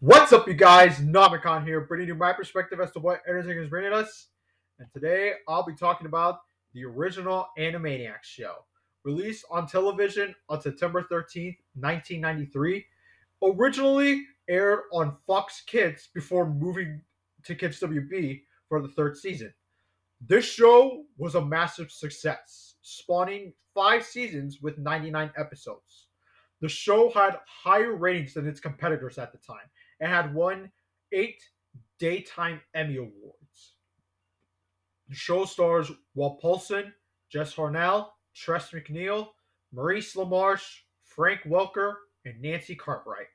What's up, you guys? Namicon here, bringing you my perspective as to what everything is bringing us. And today I'll be talking about the original Animaniacs show, released on television on September 13th, 1993. Originally aired on Fox Kids before moving to Kids WB for the third season. This show was a massive success, spawning 5 seasons with 99 episodes. The show had higher ratings than its competitors at the time and had won 8 Daytime Emmy Awards. The show stars Walt Paulson, Jess Harnell, Tress MacNeille, Maurice LaMarche, Frank Welker, and Nancy Cartwright.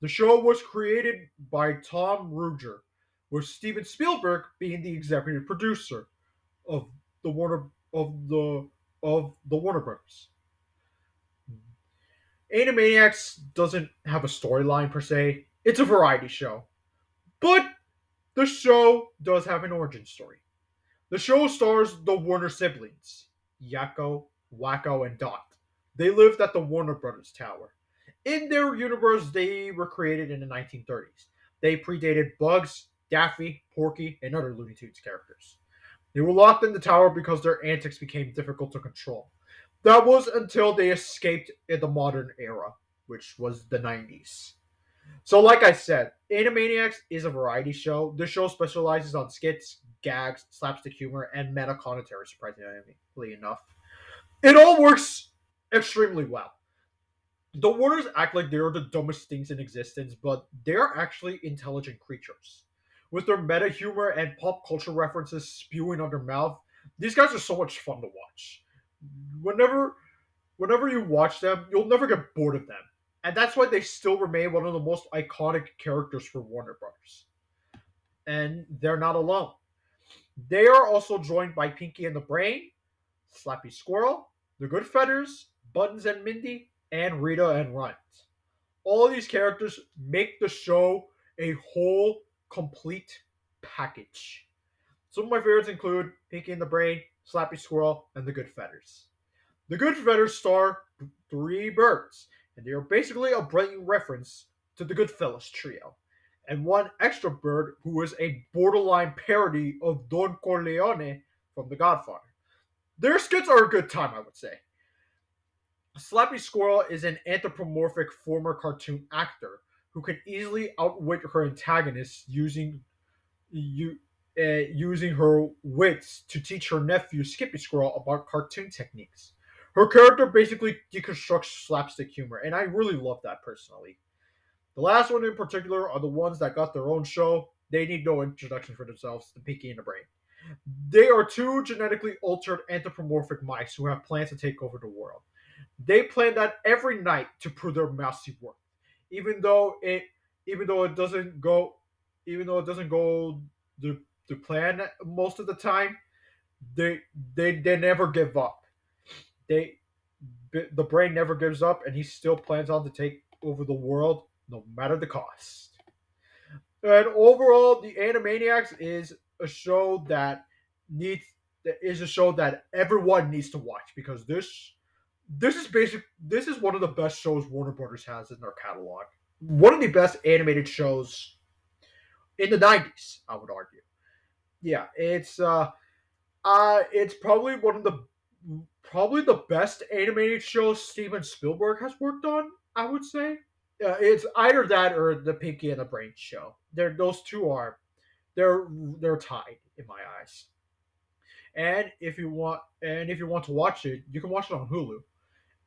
The show was created by Tom Ruegger, with Steven Spielberg being the executive producer of the Warner of the Warner Bros. Animaniacs doesn't have a storyline per se. It's a variety show. But the show does have an origin story. The show stars the Warner siblings, Yakko, Wacko, and Dot. They lived at the Warner Brothers Tower. In their universe, they were created in the 1930s. They predated Bugs, Daffy, Porky, and other Looney Tunes characters. They were locked in the tower because their antics became difficult to control. That was until they escaped in the modern era, which was the 90s. So, like I said, Animaniacs is a variety show. This show specializes on skits, gags, slapstick humor, and meta commentary, surprisingly enough. It all works extremely well. The Warners act like they're the dumbest things in existence, but they're actually intelligent creatures. With their meta humor and pop culture references spewing on their mouth, these guys are so much fun to watch. Whenever whenever you watch them, you'll never get bored of them. And that's why they still remain one of the most iconic characters for Warner Brothers. And they're not alone. They are also joined by Pinky and the Brain, Slappy Squirrel, the Good Feathers, Buttons and Mindy, and Rita and Runt. All of these characters make the show a whole complete package. Some of my favorites include Pinky and the Brain, Slappy Squirrel, and the Good Feathers. The Good Feathers star three birds, and they are basically a blatant reference to the Goodfellas trio, and one extra bird who is a borderline parody of Don Corleone from The Godfather. Their skits are a good time, I would say. Slappy Squirrel is an anthropomorphic former cartoon actor who can easily outwit her antagonists using her wits to teach her nephew Skippy Squirrel about cartoon techniques. Her character basically deconstructs slapstick humor, and I really love that personally. The last one in particular are the ones that got their own show. They need no introduction for themselves, the Pinky and the Brain. They are two genetically altered anthropomorphic mice who have plans to take over the world. They plan that every night to prove their mousy worth. Even though it even though it doesn't go even though it doesn't go the plan most of the time, they they never give up. They the brain never gives up, and he still plans on to take over the world no matter the cost. And overall, the Animaniacs a show that needs is a show that everyone needs to watch because this is one of the best shows Warner Brothers has in their catalog. One of the best animated shows in the 90s, I would argue. Yeah, it's probably the best animated show Steven Spielberg has worked on, I would say. It's either that or the Pinky and the Brain show. Those two are they're tied in my eyes. And if you want to watch it, you can watch it on Hulu.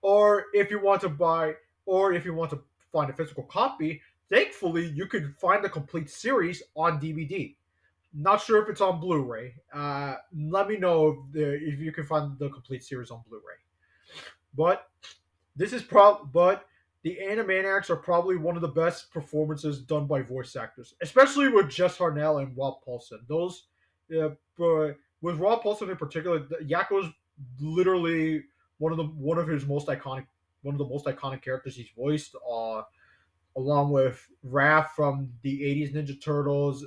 Or if you want to buy or if you want to find a physical copy, thankfully you could find the complete series on DVD. Not sure if it's on Blu-ray. Let me know if you can find the complete series on Blu-ray. But but the Animaniacs are probably one of the best performances done by voice actors, especially with Jess Harnell and Rob Paulson. But with Rob Paulson in particular, Yakko's literally one of his most iconic one of the most iconic characters he's voiced. Along with Raph from the '80s Ninja Turtles,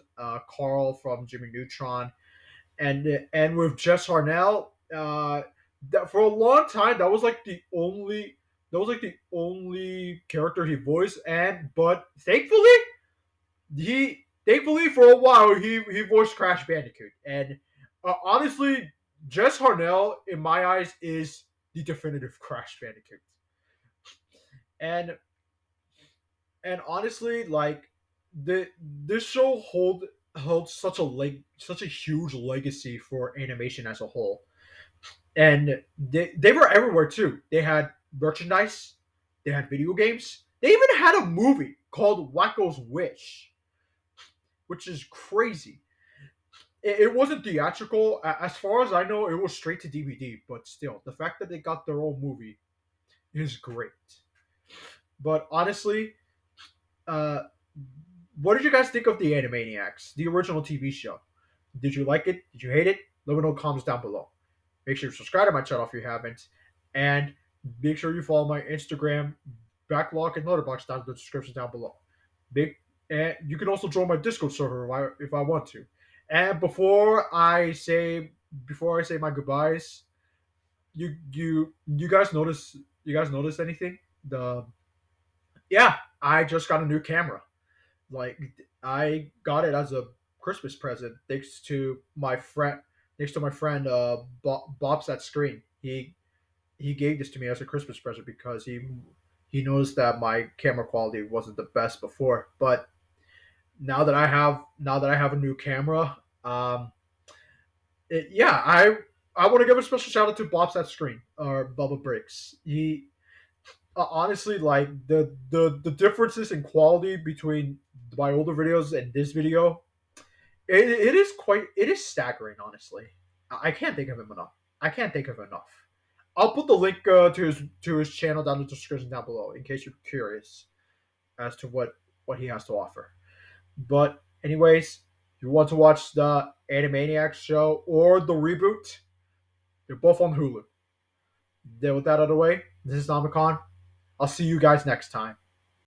Carl from Jimmy Neutron, and with Jess Harnell, that for a long time that was like the only character he voiced, and but thankfully He thankfully for a while he voiced Crash Bandicoot, and honestly, Jess Harnell in my eyes is the definitive Crash Bandicoot, and and honestly, like the this show holds such a huge legacy for animation as a whole, and they were everywhere too. They had merchandise, they had video games, they even had a movie called Wacko's Wish, which is crazy. It wasn't theatrical. As far as I know, it was straight to DVD. But still, the fact that they got their own movie is great. But honestly, uh, what did you guys think of the Animaniacs, the original TV show? Did you like it? Did you hate it? Let me know in the comments down below. Make sure you subscribe to my channel if you haven't, and make sure you follow my Instagram, backlog, and letterbox down in the description down below. Big, and you can also join my Discord server if I want to. And before I say my goodbyes, you guys notice anything? The Yeah, I just got a new camera. Like I got it as a Christmas present thanks to my friend Bob's that screen. He gave this to me as a Christmas present because he knows that my camera quality wasn't the best before. But now that I have a new camera, yeah, I want to give a special shout out to Bob's that screen or Bubba Bricks. He honestly, like the differences in quality between my older videos and this video, it is staggering. Honestly, I can't think of him enough. I can't think of enough. I'll put the link to his channel down in the description down below in case you're curious as to what he has to offer. But anyways, if you want to watch the Animaniacs show or the reboot, they're both on Hulu. Then with that out of the way, this is Namakan. I'll see you guys next time.